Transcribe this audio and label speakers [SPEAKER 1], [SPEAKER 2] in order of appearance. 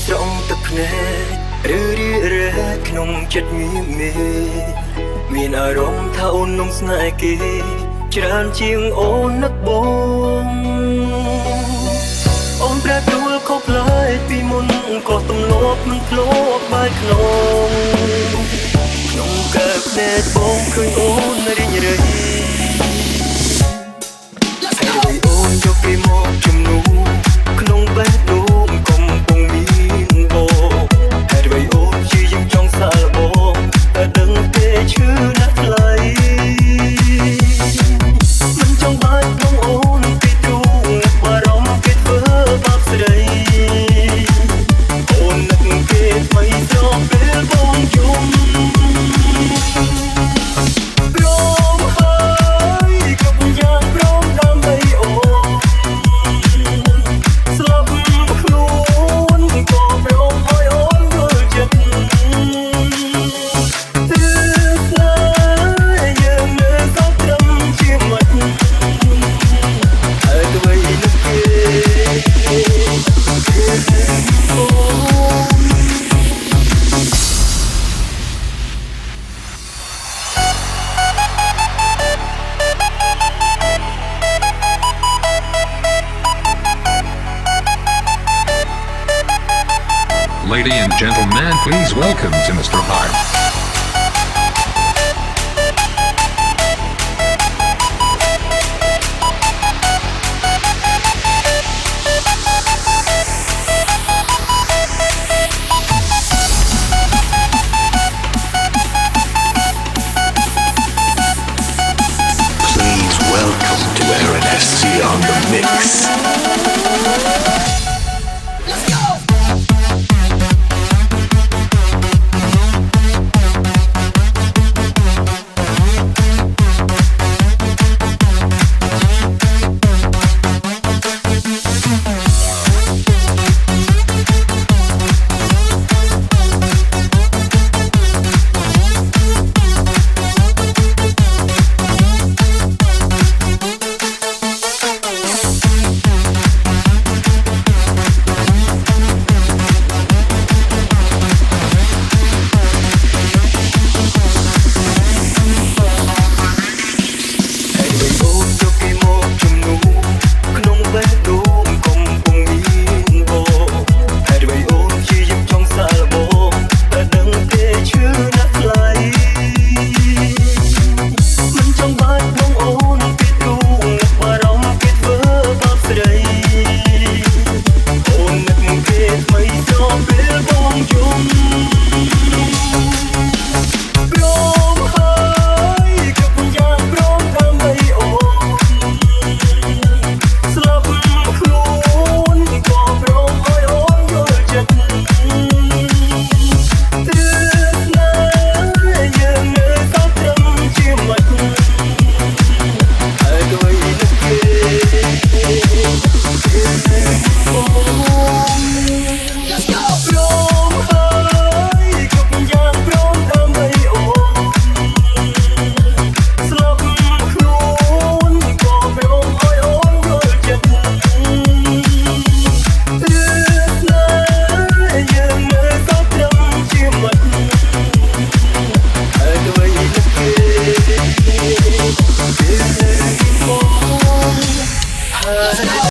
[SPEAKER 1] ស្រង់ទឹកភ្នែកឬរីរែកក្នុងចិត្តមានអារម្មណ៍ថាអូននំស្នេហ៍គេច្រើនជាងអូននឹកបងអូនប្រែប្រួលខុសប្លែកពីមុនក៏ទំលាប់មិនធ្លាប់បែកក្នុងកើតភ្នែកបងឃើញអូនរីងរៃហើយអូនយកគេមកជំនួសក្នុងបេះដូងកំពុងមានបងហើយអូនជាយើងចង់សាល់បងតែដឹងទេឈឺណាស់ថ្លៃមិនចង់បាច់ក្នុងអូនពីទ្រូងបារម្ភគេធ្វើបាបស្រីអូននឹកគេថ្មីស្រោបពេលបងជុំ
[SPEAKER 2] Ladies and gentlemen, please welcome to Mr. Hart.
[SPEAKER 3] Please welcome to Aaron SC on the mix.